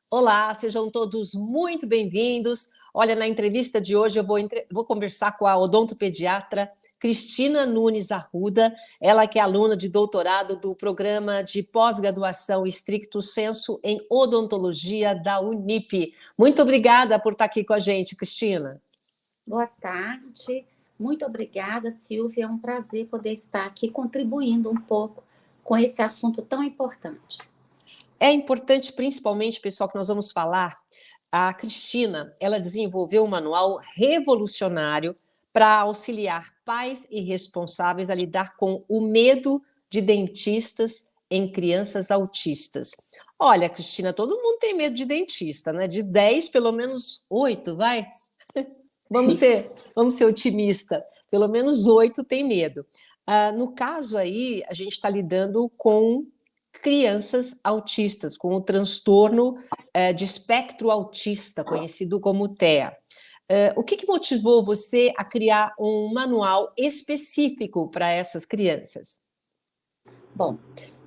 Olá, sejam todos muito bem-vindos. Olha, na entrevista de hoje eu vou conversar com a odontopediatra Cristina Nunes Arruda, ela que é aluna de doutorado do programa de pós-graduação Stricto Sensu em odontologia da Unip. Muito obrigada por estar aqui com a gente, Cristina. Boa tarde, muito obrigada, Silvia. É um prazer poder estar aqui contribuindo um pouco com esse assunto tão importante. É importante, principalmente, pessoal, que nós vamos falar. A Cristina, ela desenvolveu um manual revolucionário para auxiliar pais e responsáveis a lidar com o medo de dentistas em crianças autistas. Olha, Cristina, todo mundo tem medo de dentista, né? De 10, pelo menos 8, vai? Vamos ser otimista. Pelo menos 8 tem medo. No caso aí, a gente está lidando com crianças autistas, com o transtorno de espectro autista, conhecido como TEA. O que motivou você a criar um manual específico para essas crianças? Bom,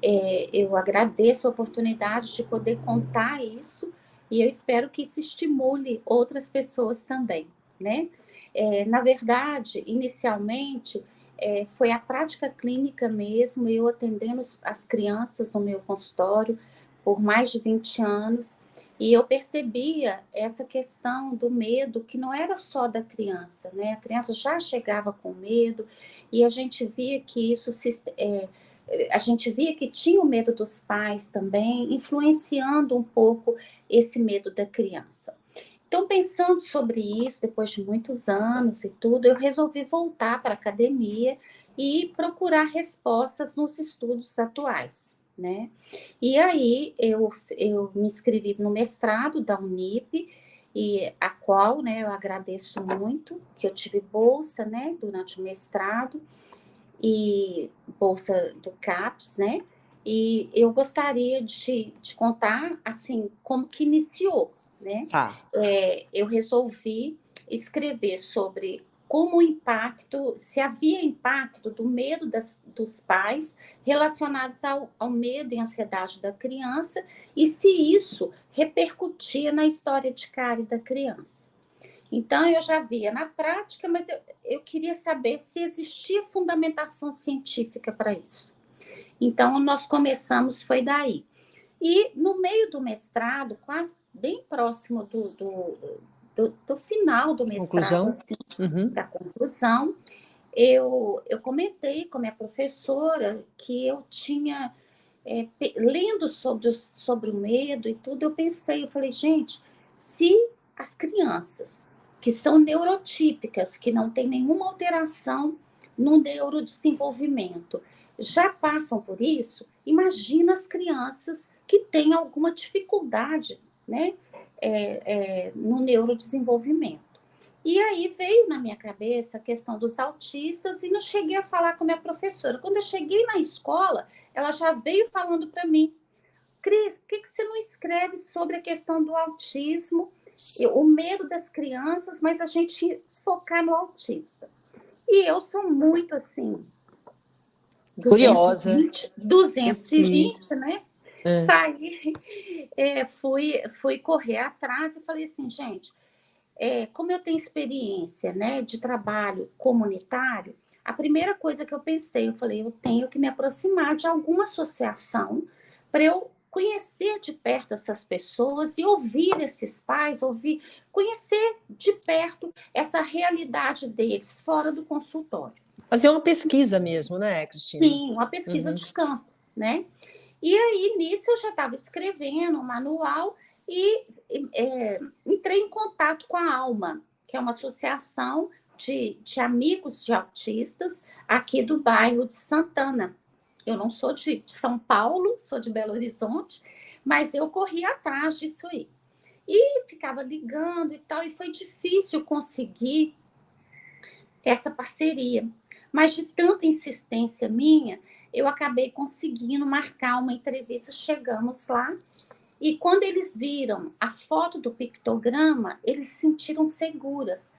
eu agradeço a oportunidade de poder contar isso e eu espero que isso estimule outras pessoas também, né? Na verdade, inicialmente, foi a prática clínica mesmo, eu atendendo as crianças no meu consultório por mais de 20 anos, e eu percebia essa questão do medo, que não era só da criança, né? A criança já chegava com medo, e a gente via que a gente via que tinha o medo dos pais também, influenciando um pouco esse medo da criança. Então, pensando sobre isso, depois de muitos anos e tudo, eu resolvi voltar para a academia e procurar respostas nos estudos atuais, né? E aí eu me inscrevi no mestrado da Unip, e a qual, né, eu agradeço muito, que eu tive bolsa, né, durante o mestrado, e bolsa do CAPES, né? E eu gostaria de contar, assim, como que iniciou, né? Tá. Eu resolvi escrever sobre como o impacto, se havia impacto do medo dos pais relacionados ao medo e ansiedade da criança e se isso repercutia na história de cárie da criança. Então, eu já via na prática, mas eu queria saber se existia fundamentação científica para isso. Então, nós começamos, foi daí. E no meio do mestrado, quase bem próximo do final do mestrado, Conclusão? assim, Uhum. da conclusão, eu comentei com a minha professora que eu tinha, lendo sobre o medo e tudo, eu falei, gente, se as crianças que são neurotípicas, que não têm nenhuma alteração no neurodesenvolvimento, já passam por isso, imagina as crianças que têm alguma dificuldade, né, no neurodesenvolvimento. E aí veio na minha cabeça a questão dos autistas e não cheguei a falar com a minha professora. Quando eu cheguei na escola, ela já veio falando para mim, Cris, por que você não escreve sobre a questão do autismo, o medo das crianças, mas a gente focar no autista? E eu sou muito assim, Curiosa. 220, né? É. Saí, fui correr atrás e falei assim, gente, como eu tenho experiência, né, de trabalho comunitário, a primeira coisa que eu pensei, eu falei, eu tenho que me aproximar de alguma associação para eu conhecer de perto essas pessoas e ouvir esses pais, conhecer de perto essa realidade deles fora do consultório. Fazer uma pesquisa mesmo, né, Cristina? Sim, uma pesquisa Uhum. de campo, né? E aí, nisso, eu já estava escrevendo um manual e entrei em contato com a ALMA, que é uma associação de amigos de autistas aqui do bairro de Santana. Eu não sou de São Paulo, sou de Belo Horizonte, mas eu corri atrás disso aí. E ficava ligando e tal, e foi difícil conseguir essa parceria. Mas de tanta insistência minha, eu acabei conseguindo marcar uma entrevista, chegamos lá, e quando eles viram a foto do pictograma, eles se sentiram seguros,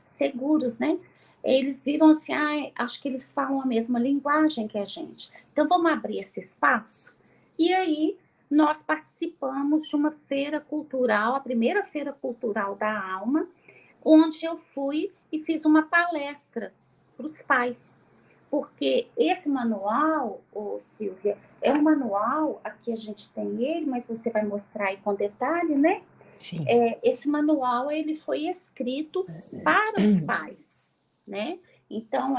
né? Eles viram assim, acho que eles falam a mesma linguagem que a gente. Então, vamos abrir esse espaço? E aí, nós participamos de uma feira cultural, a primeira feira cultural da Alma, onde eu fui e fiz uma palestra para os pais. Porque esse manual, Silvia, é um manual, aqui a gente tem ele, mas você vai mostrar aí com detalhe, né? Sim. Esse manual ele foi escrito para os pais, né? Então,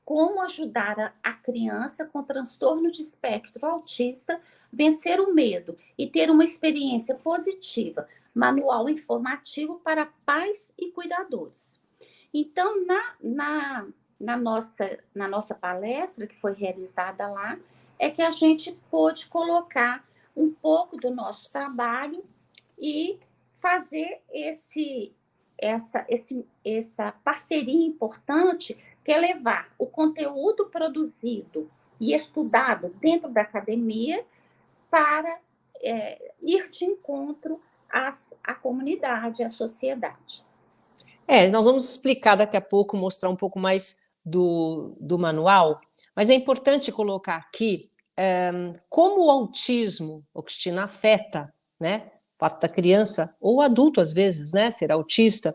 como ajudar a criança com transtorno de espectro autista vencer o medo e ter uma experiência positiva. Manual informativo para pais e cuidadores. Então, na nossa palestra, que foi realizada lá, é que a gente pôde colocar um pouco do nosso trabalho e fazer essa parceria importante, que é levar o conteúdo produzido e estudado dentro da academia para ir de encontro à comunidade, à sociedade. Nós vamos explicar daqui a pouco, mostrar um pouco mais do manual, mas é importante colocar aqui como o autismo, Cristina, afeta, né, o fato da criança, ou adulto às vezes, né, ser autista,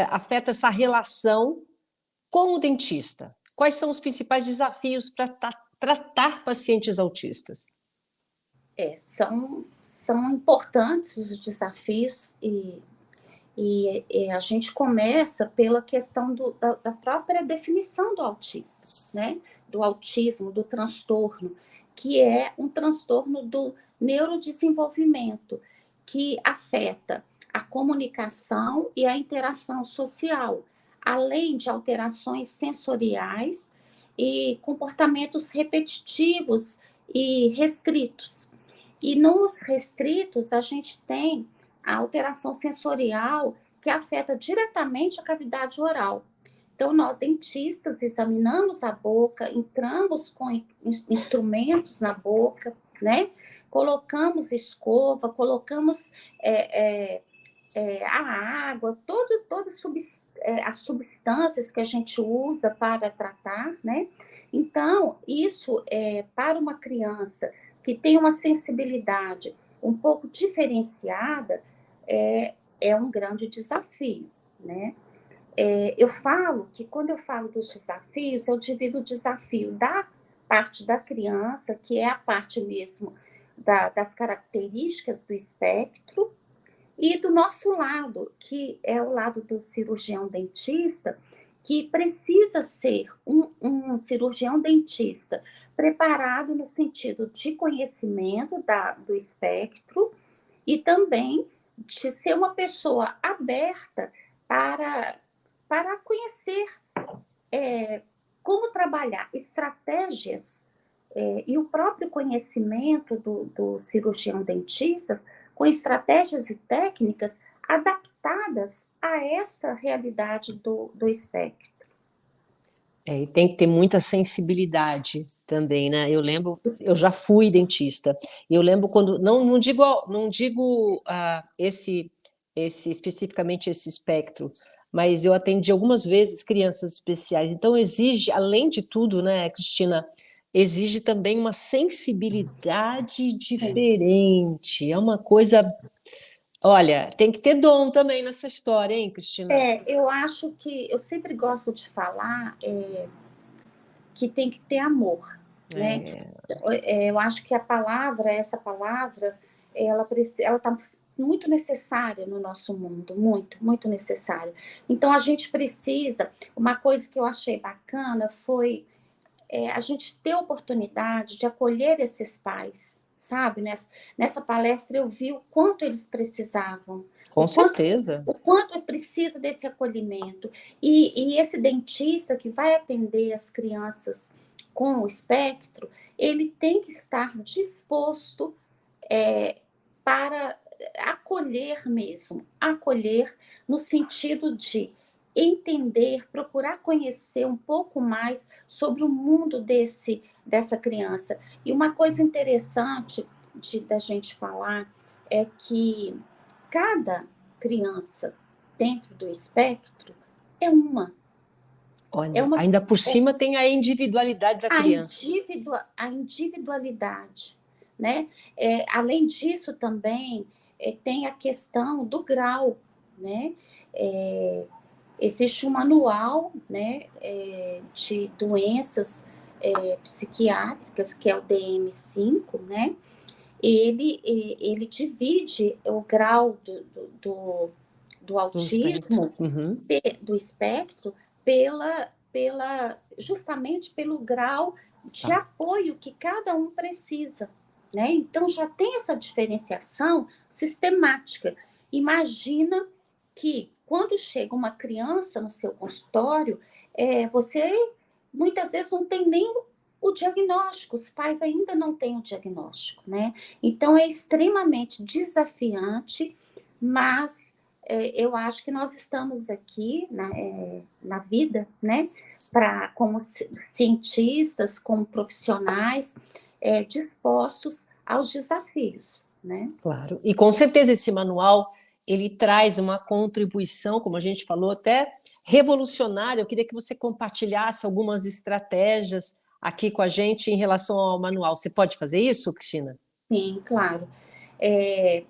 afeta essa relação com o dentista. Quais são os principais desafios para tratar pacientes autistas? São importantes os desafios e a gente começa pela questão da própria definição do autista, né? Do autismo, do transtorno, que é um transtorno do neurodesenvolvimento, que afeta a comunicação e a interação social, além de alterações sensoriais e comportamentos repetitivos e restritos. E nos restritos, a gente tem a alteração sensorial que afeta diretamente a cavidade oral. Então, nós, dentistas, examinamos a boca, entramos com instrumentos na boca, né? Colocamos escova, colocamos a água, todas as substâncias que a gente usa para tratar, né? Então, isso para uma criança que tem uma sensibilidade um pouco diferenciada, é um grande desafio, né? Eu falo que, quando eu falo dos desafios, eu divido o desafio da parte da criança, que é a parte mesmo das características do espectro, e do nosso lado, que é o lado do cirurgião dentista, que precisa ser um cirurgião dentista preparado no sentido de conhecimento do espectro e também de ser uma pessoa aberta para conhecer como trabalhar estratégias e o próprio conhecimento do cirurgião dentista com estratégias e técnicas adaptadas a essa realidade do espectro. E tem que ter muita sensibilidade também, né? Eu lembro, eu já fui dentista. Eu lembro quando, não digo especificamente esse espectro, mas eu atendi algumas vezes crianças especiais. Então exige, além de tudo, né, Cristina, exige também uma sensibilidade diferente. É uma coisa. Olha, tem que ter dom também nessa história, hein, Cristina? Eu acho que eu sempre gosto de falar que tem que ter amor, né? Eu acho que essa palavra, ela está muito necessária no nosso mundo, muito, muito necessária. Então, a gente precisa, uma coisa que eu achei bacana foi a gente ter a oportunidade de acolher esses pais, sabe? Nessa palestra eu vi o quanto eles precisavam. Com certeza. O quanto precisa desse acolhimento. E esse dentista que vai atender as crianças com o espectro, ele tem que estar disposto para acolher mesmo, acolher no sentido de entender, procurar conhecer um pouco mais sobre o mundo dessa criança. E uma coisa interessante da gente falar é que cada criança dentro do espectro é uma. Olha, ainda por cima tem a individualidade da criança. A individualidade. né? Além disso, também tem a questão do grau, né? Existe um manual, né, de doenças psiquiátricas, que é o DSM-5, né? Ele divide o grau do Do espectro. autismo, Uhum. do espectro, justamente pelo grau de Tá. apoio que cada um precisa, né? Então já tem essa diferenciação sistemática. Imagina que quando chega uma criança no seu consultório, você muitas vezes não tem nem o diagnóstico, os pais ainda não têm o diagnóstico, né? Então é extremamente desafiante, mas eu acho que nós estamos aqui na vida, né, como cientistas, como profissionais, dispostos aos desafios, né? Claro. E com certeza esse manual ele traz uma contribuição, como a gente falou, até revolucionária. Eu queria que você compartilhasse algumas estratégias aqui com a gente em relação ao manual. Você pode fazer isso, Cristina? Sim, claro. É,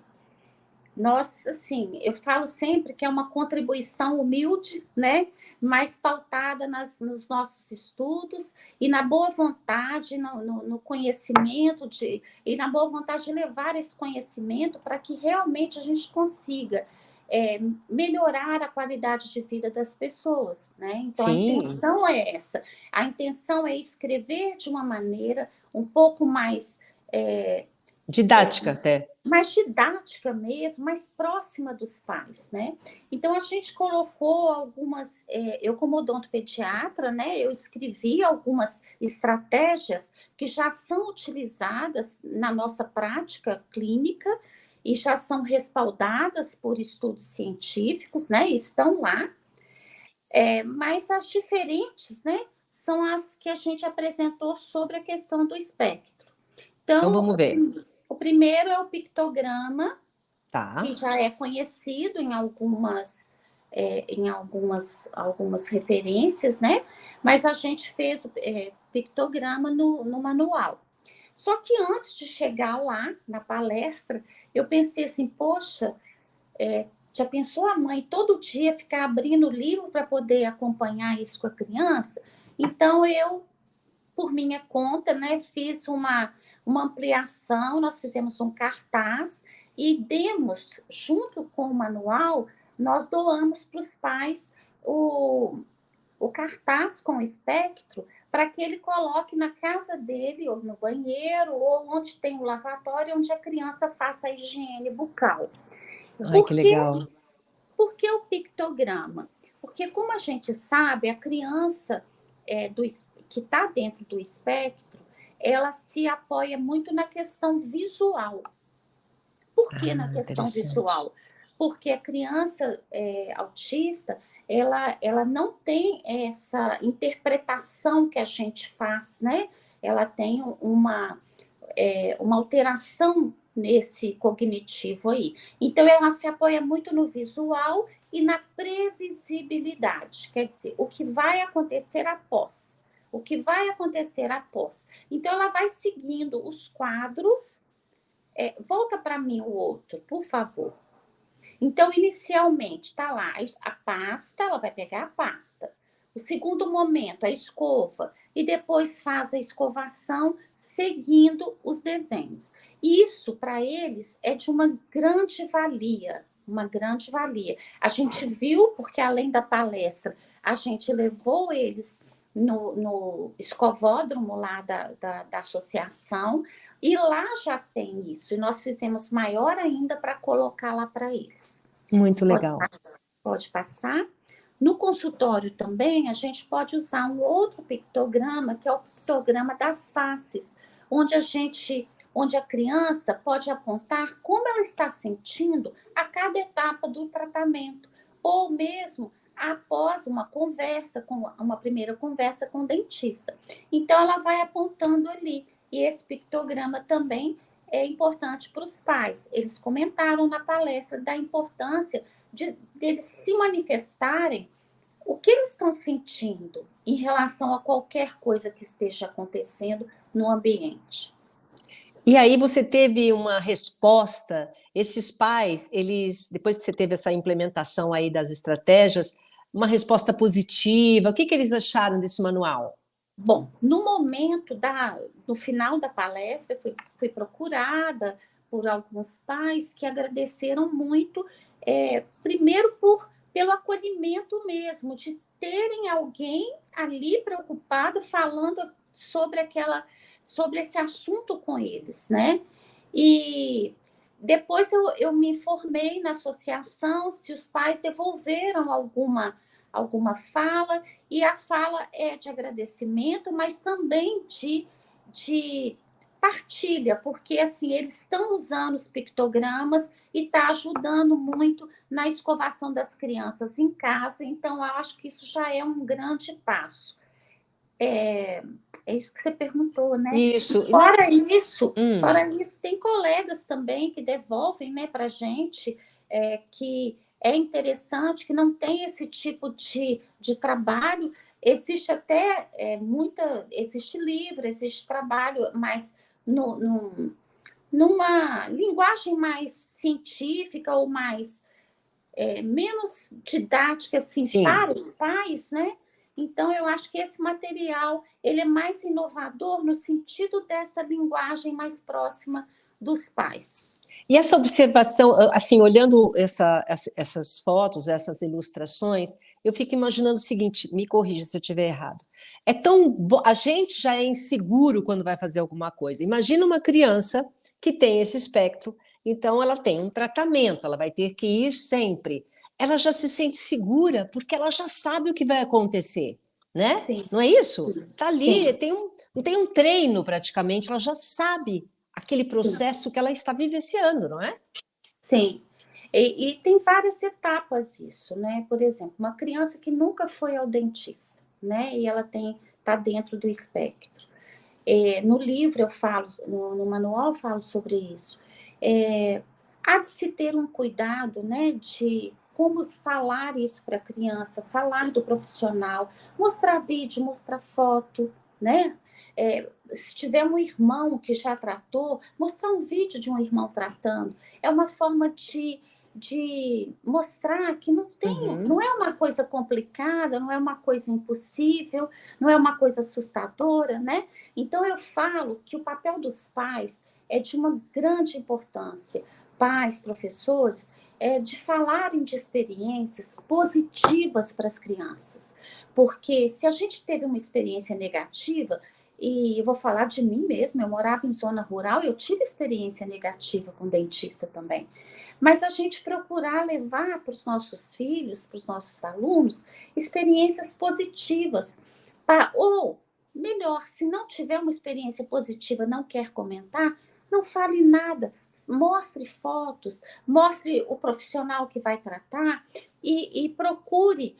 Nós, assim, eu falo sempre que é uma contribuição humilde, né? Mas pautada nos nossos estudos e na boa vontade, no conhecimento e na boa vontade de levar esse conhecimento para que realmente a gente consiga melhorar a qualidade de vida das pessoas, né? Então, a Sim, intenção é essa. A intenção é escrever de uma maneira um pouco é, didática até. mais didática mesmo, mais próxima dos pais, né? Então a gente colocou algumas, eu como odontopediatra, né, eu escrevi algumas estratégias que já são utilizadas na nossa prática clínica e já são respaldadas por estudos científicos, né? Estão lá, mas as diferentes, né, são as que a gente apresentou sobre a questão do espectro. Então Então, vamos ver. o primeiro é o pictograma, Tá. que já é conhecido algumas referências, né? Mas a gente fez o pictograma no manual. Só que antes de chegar lá na palestra, eu pensei assim, poxa, já pensou a mãe todo dia ficar abrindo o livro para poder acompanhar isso com a criança? Então eu, por minha conta, né, fiz uma ampliação, nós fizemos um cartaz e demos, junto com o manual, nós doamos para os pais o cartaz com o espectro para que ele coloque na casa dele, ou no banheiro, ou onde tem o lavatório, onde a criança faça a higiene bucal. Ai, que Por que, legal. por que o pictograma? Porque, como a gente sabe, a criança que está dentro do espectro, ela se apoia muito na questão visual. Por que na Ah, questão interessante. visual? Porque a criança autista, ela não tem essa interpretação que a gente faz, né? Ela tem uma alteração nesse cognitivo aí. Então, ela se apoia muito no visual e na previsibilidade, quer dizer, o que vai acontecer após. O que vai acontecer após. Então, ela vai seguindo os quadros. Volta para mim o outro, por favor. Então, inicialmente, está lá a pasta, ela vai pegar a pasta. O segundo momento, a escova, e depois faz a escovação seguindo os desenhos. Isso, para eles, é de uma grande valia. A gente viu, porque além da palestra, a gente levou eles no escovódromo lá da associação, e lá já tem isso, e nós fizemos maior ainda para colocar lá para eles. Muito Pode, legal. pode passar. No consultório também, a gente pode usar um outro pictograma, que é o pictograma das faces, onde a criança pode apontar como ela está sentindo a cada etapa do tratamento, ou mesmo após uma primeira conversa com o dentista. Então, ela vai apontando ali. E esse pictograma também é importante para os pais. Eles comentaram na palestra da importância de eles se manifestarem o que eles estão sentindo em relação a qualquer coisa que esteja acontecendo no ambiente. E aí você teve uma resposta, esses pais, eles, depois que você teve essa implementação aí das estratégias, uma resposta positiva, o que que eles acharam desse manual? Bom, no momento no final da palestra, fui procurada por alguns pais que agradeceram muito, primeiro pelo acolhimento mesmo, de terem alguém ali preocupado falando sobre sobre esse assunto com eles, né? E depois eu me informei na associação se os pais devolveram alguma fala, e a fala é de agradecimento, mas também de partilha, porque assim eles estão usando os pictogramas e está ajudando muito na escovação das crianças em casa, então eu acho que isso já é um grande passo. É isso que você perguntou, né? E Isso. fora isso, tem colegas também que devolvem, né, para a gente, que é interessante, que não tem esse tipo de trabalho. Existe até existe livro, existe trabalho, mas no, no, numa linguagem mais científica ou menos didática assim Sim. para os pais, né? Então eu acho que esse material ele é mais inovador no sentido dessa linguagem mais próxima dos pais. E essa observação, assim, olhando essas fotos, essas ilustrações, eu fico imaginando o seguinte, me corrija se eu estiver errado. A gente já é inseguro quando vai fazer alguma coisa. Imagina uma criança que tem esse espectro, então ela tem um tratamento, ela vai ter que ir sempre. Ela já se sente segura porque ela já sabe o que vai acontecer, né? Sim, Não é isso? Tá ali, sim, não tem um treino praticamente, ela já sabe aquele sim. processo que ela está vivenciando, não é? Sim. E tem várias etapas isso, né? Por exemplo, uma criança que nunca foi ao dentista, né? E ela está dentro do espectro. No livro eu falo, no manual eu falo sobre isso. Há de se ter um cuidado, né, de como falar isso para a criança, falar do profissional, mostrar vídeo, mostrar foto, né? Se tiver um irmão que já tratou, mostrar um vídeo de um irmão tratando. É uma forma de mostrar que não é uma coisa complicada, não é uma coisa impossível, não é uma coisa assustadora, né? Então, eu falo que o papel dos pais é de uma grande importância. Pais, professores, de falarem de experiências positivas para as crianças. Porque se a gente teve uma experiência negativa, e eu vou falar de mim mesma, eu morava em zona rural, eu tive experiência negativa com dentista também. Mas a gente procurar levar para os nossos filhos, para os nossos alunos, experiências positivas. Ou, melhor, se não tiver uma experiência positiva, não quer comentar, não fale nada. Mostre fotos, mostre o profissional que vai tratar e procure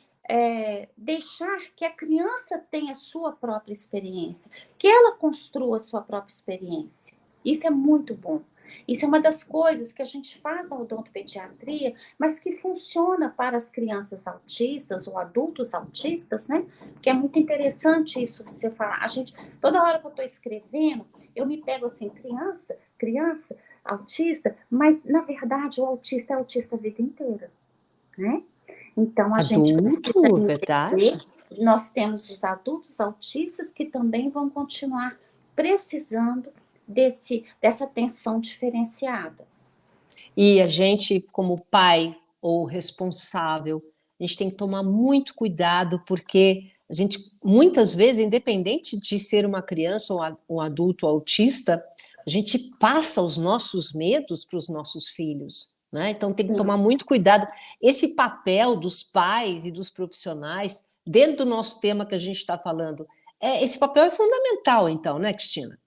deixar que a criança tenha a sua própria experiência, que ela construa a sua própria experiência. Isso é muito bom. Isso é uma das coisas que a gente faz na odontopediatria, mas que funciona para as crianças autistas ou adultos autistas, né? Porque é muito interessante isso que você falar. A gente, toda hora que eu estou escrevendo, eu me pego assim, criança, autista, mas na verdade o autista é autista a vida inteira, né? Então a gente precisa Adulto, entender, verdade? nós temos os adultos autistas que também vão continuar precisando dessa atenção diferenciada. E a gente, como pai ou responsável, a gente tem que tomar muito cuidado, porque a gente, muitas vezes, independente de ser uma criança ou um adulto autista, a gente passa os nossos medos para os nossos filhos, né? Então tem que tomar muito cuidado. Esse papel dos pais e dos profissionais, dentro do nosso tema que a gente está falando, esse papel é fundamental, então, né, Cristina?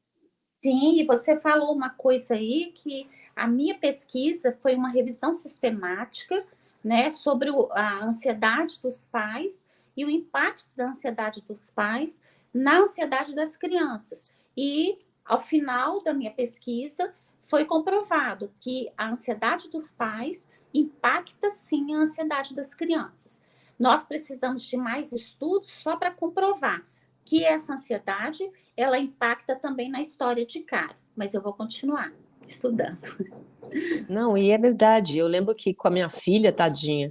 Sim, e você falou uma coisa aí que a minha pesquisa foi uma revisão sistemática, né, sobre a ansiedade dos pais e o impacto da ansiedade dos pais na ansiedade das crianças. E, ao final da minha pesquisa, foi comprovado que a ansiedade dos pais impacta, sim, a ansiedade das crianças. Nós precisamos de mais estudos só para comprovar que essa ansiedade ela impacta também na história de cárie. mas eu vou continuar estudando. Não, e é verdade. Eu lembro que com a minha filha, tadinha,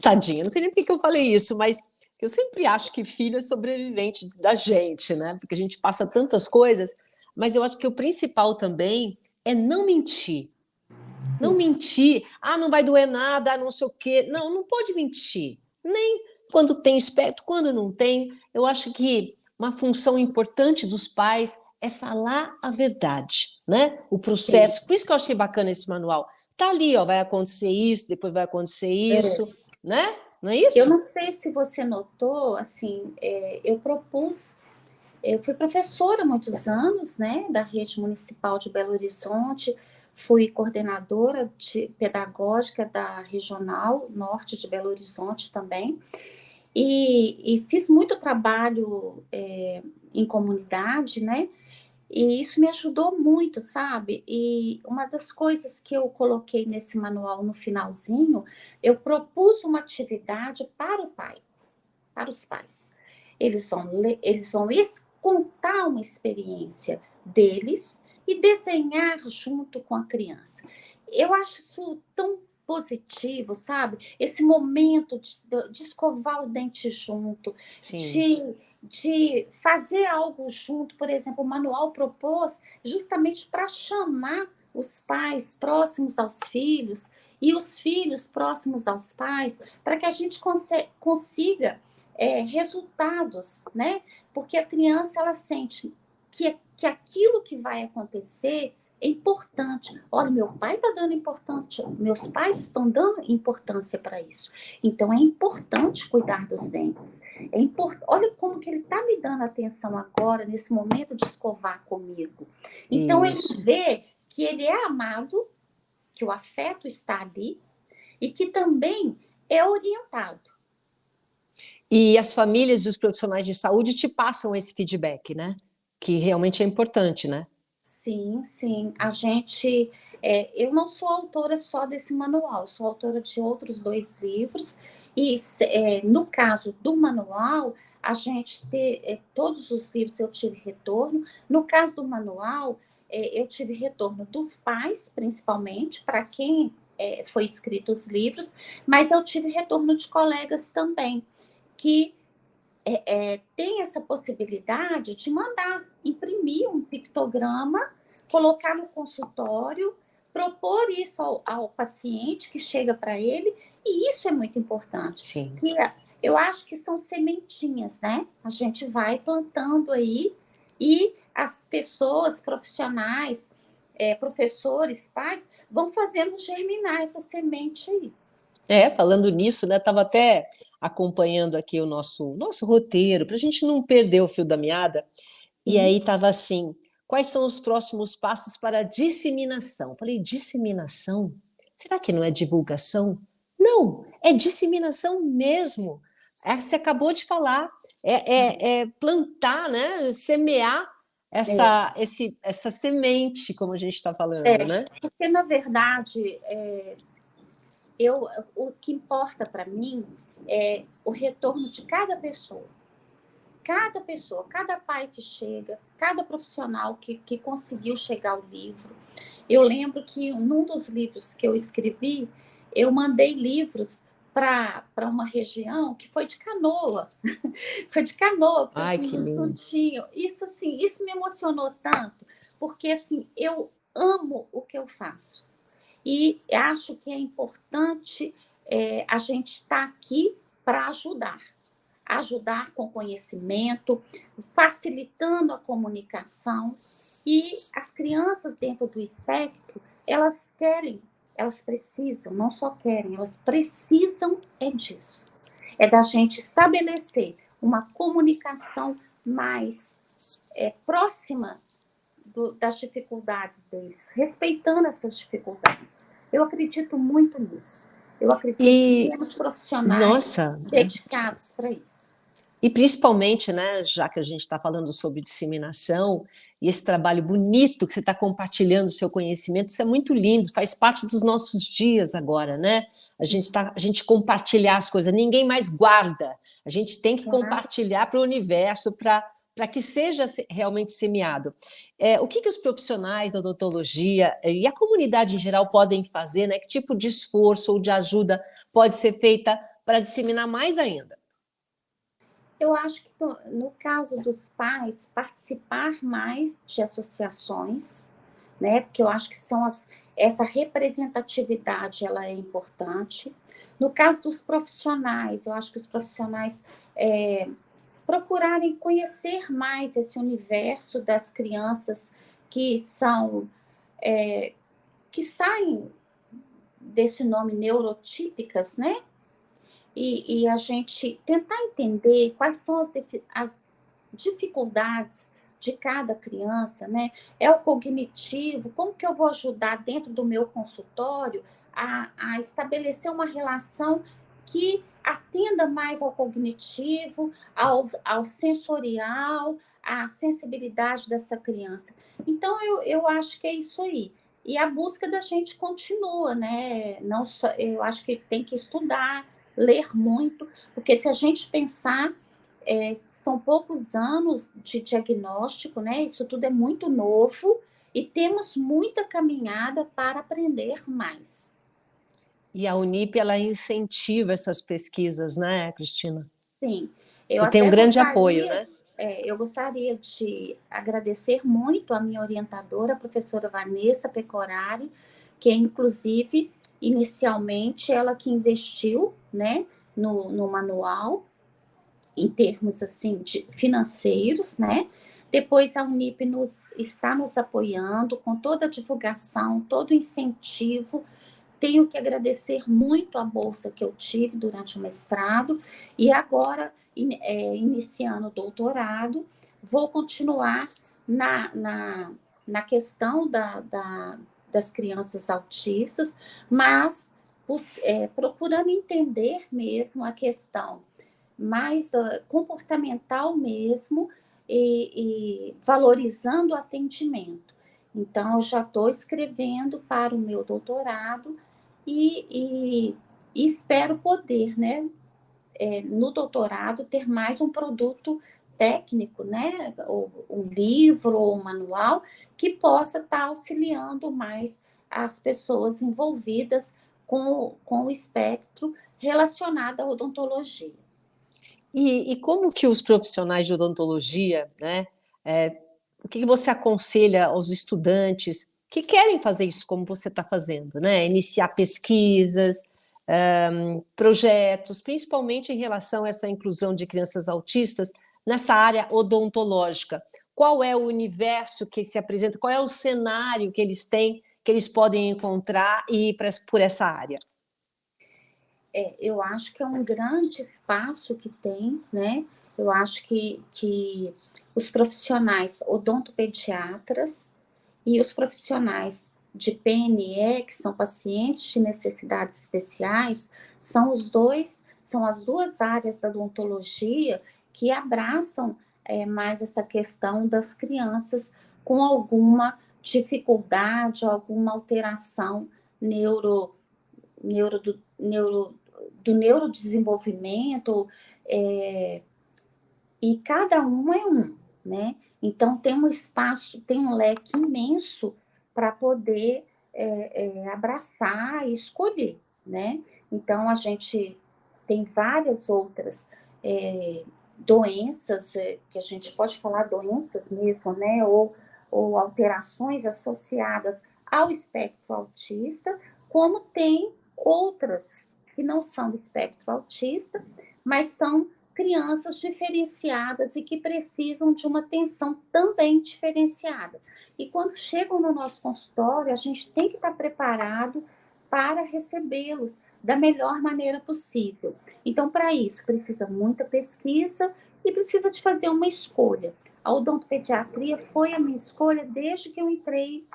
tadinha, não sei nem por que eu falei isso, mas eu sempre acho que filho é sobrevivente da gente, né? Porque a gente passa tantas coisas, mas eu acho que o principal também é não mentir. Não Isso. mentir, não vai doer nada, não sei o quê. Não, não pode mentir. Nem quando tem espectro, quando não tem. Eu acho que uma função importante dos pais é falar a verdade, né? O Sim. processo. Por isso que eu achei bacana esse manual. Tá ali, ó, vai acontecer isso, depois vai acontecer isso, né? Não é Eu isso? não sei se você notou, assim, eu fui professora há muitos anos, né, da rede municipal de Belo Horizonte, fui coordenadora pedagógica da regional norte de Belo Horizonte também, e fiz muito trabalho em comunidade, né, e isso me ajudou muito, sabe? E uma das coisas que eu coloquei nesse manual no finalzinho, eu propus uma atividade para o pai, para os pais. Eles vão contar uma experiência deles e desenhar junto com a criança. Eu acho isso tão positivo, sabe? Esse momento de escovar o dente junto, Sim. de fazer algo junto, por exemplo, o manual propôs justamente para chamar os pais próximos aos filhos e os filhos próximos aos pais, para que a gente consiga resultados, né? Porque a criança ela sente que aquilo que vai acontecer é importante. Olha, meu pai está dando importância, meus pais estão dando importância para isso. Então é importante cuidar dos dentes. Olha como que ele está me dando atenção agora, nesse momento de escovar comigo. Então ele Isso. vê que ele é amado, que o afeto está ali e que também é orientado. E as famílias e os profissionais de saúde te passam esse feedback, né? Que realmente é importante, né? Sim, sim. Eu não sou autora só desse manual, eu sou autora de outros 2 livros. E no caso do manual, todos os livros eu tive retorno. No caso do manual, eu tive retorno dos pais, principalmente, para quem foi escrito os livros, mas eu tive retorno de colegas também, que tem essa possibilidade de mandar imprimir um pictograma, colocar no consultório, propor isso ao paciente que chega para ele, e isso é muito importante. Sim. Eu acho que são sementinhas, né? A gente vai plantando aí e as pessoas profissionais, professores, pais, vão fazendo germinar essa semente aí. Falando nisso, né? Estava até acompanhando aqui o nosso roteiro, para a gente não perder o fio da meada. E Sim. aí estava assim: quais são os próximos passos para a disseminação? Falei, disseminação? Será que não é divulgação? Não, é disseminação mesmo. Você acabou de falar, é plantar, né? Semear essa semente, como a gente está falando, né? Porque, na verdade, o que importa para mim é o retorno de cada pessoa. Cada pessoa, cada pai que chega, cada profissional que conseguiu chegar ao livro. Eu lembro que num dos livros que eu escrevi, eu mandei livros para uma região que foi de canoa. Foi de canoa, porque os Ai, que meninos não lindo. tinham. Isso me emocionou tanto, porque assim, eu amo o que eu faço. E acho que é importante a gente estar aqui para ajudar com conhecimento, facilitando a comunicação. E as crianças dentro do espectro, elas querem, elas precisam, não só querem, elas precisam disso. É da gente estabelecer uma comunicação mais próxima das dificuldades deles, respeitando essas dificuldades. Eu acredito muito nisso. Eu acredito que E, temos profissionais nossa, dedicados para isso. e principalmente, né, já que a gente está falando sobre disseminação e esse trabalho bonito que você está compartilhando o seu conhecimento, isso é muito lindo, faz parte dos nossos dias agora, né? A gente compartilhar as coisas, ninguém mais guarda, a gente tem que Claro. compartilhar para o universo, para para que seja realmente semeado. O que os profissionais da odontologia e a comunidade em geral podem fazer, né? Que tipo de esforço ou de ajuda pode ser feita para disseminar mais ainda? Eu acho que no caso dos pais, participar mais de associações, né? Porque eu acho que essa representatividade ela é importante. No caso dos profissionais, eu acho que os profissionais procurarem conhecer mais esse universo das crianças que são que saem desse nome neurotípicas, né? E a gente tentar entender quais são as dificuldades de cada criança, né? É o cognitivo, como que eu vou ajudar dentro do meu consultório a estabelecer uma relação que atenda mais ao cognitivo, ao sensorial, à sensibilidade dessa criança. Então, eu acho que é isso aí. E a busca da gente continua, né? Não só, eu acho que tem que estudar, ler muito, porque se a gente pensar são poucos anos de diagnóstico, né? Isso tudo é muito novo e temos muita caminhada para aprender mais. E a Unip, ela incentiva essas pesquisas, né, Cristina? Sim, eu Você tem um até grande apoio, gostaria, né? eu gostaria de agradecer muito a minha orientadora, a professora Vanessa Pecorari, que inclusive, inicialmente, ela que investiu, né, no manual, em termos assim de financeiros, né? Depois a Unip está nos apoiando com toda a divulgação, todo o incentivo. Tenho que agradecer muito a bolsa que eu tive durante o mestrado e agora, iniciando o doutorado, vou continuar na questão das crianças autistas, mas procurando entender mesmo a questão mais comportamental mesmo e valorizando o atendimento. Então, eu já estou escrevendo para o meu doutorado e espero poder, né, no doutorado, ter mais um produto técnico, né, ou um livro ou um manual que possa estar auxiliando mais as pessoas envolvidas com o espectro relacionado à odontologia. E como que os profissionais de odontologia, né? O que você aconselha aos estudantes que querem fazer isso como você está fazendo, né? Iniciar pesquisas, projetos, principalmente em relação a essa inclusão de crianças autistas nessa área odontológica. Qual é o universo que se apresenta? Qual é o cenário que eles têm, que eles podem encontrar e ir por essa área? Eu acho que é um grande espaço que tem, né? Eu acho que os profissionais odontopediatras e os profissionais de PNE, que são pacientes de necessidades especiais, são as duas áreas da odontologia que abraçam mais essa questão das crianças com alguma dificuldade, alguma alteração neuro, neuro, do, neuro, do neurodesenvolvimento, e cada um é um, né? Então, tem um espaço, tem um leque imenso para poder abraçar e escolher, né? Então, a gente tem várias outras doenças, que a gente pode falar doenças mesmo, né? Ou alterações associadas ao espectro autista, como tem outras que não são do espectro autista, mas são crianças diferenciadas e que precisam de uma atenção também diferenciada. E quando chegam no nosso consultório, a gente tem que estar preparado para recebê-los da melhor maneira possível. Então, para isso, precisa muita pesquisa e precisa de fazer uma escolha. A odontopediatria foi a minha escolha desde que eu entrei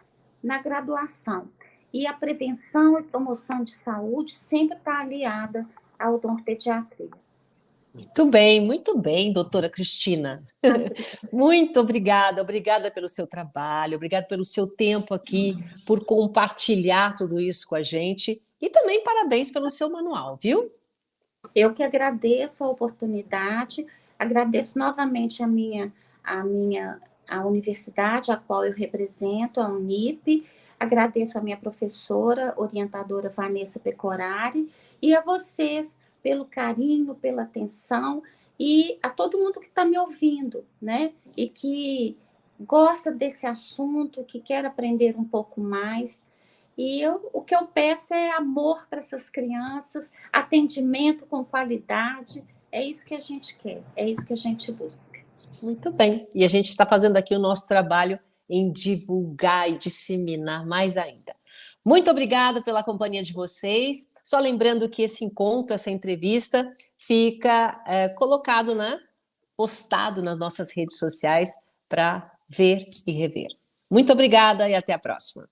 na graduação. E a prevenção e promoção de saúde sempre está aliada à odontopediatria. Muito bem, doutora Cristina. Muito obrigada, obrigada pelo seu trabalho, obrigada pelo seu tempo aqui, por compartilhar tudo isso com a gente e também parabéns pelo seu manual, viu? Eu que agradeço a oportunidade, agradeço novamente a universidade a qual eu represento, a Unip, agradeço a minha professora, orientadora Vanessa Pecorari, e a vocês pelo carinho, pela atenção, e a todo mundo que está me ouvindo, né? E que gosta desse assunto, que quer aprender um pouco mais. E o que eu peço é amor para essas crianças, atendimento com qualidade. É isso que a gente quer, é isso que a gente busca. Muito bem. E a gente está fazendo aqui o nosso trabalho em divulgar e disseminar mais ainda. Muito obrigada pela companhia de vocês. Só lembrando que esse encontro, essa entrevista, fica colocado, né, postado nas nossas redes sociais para ver e rever. Muito obrigada e até a próxima.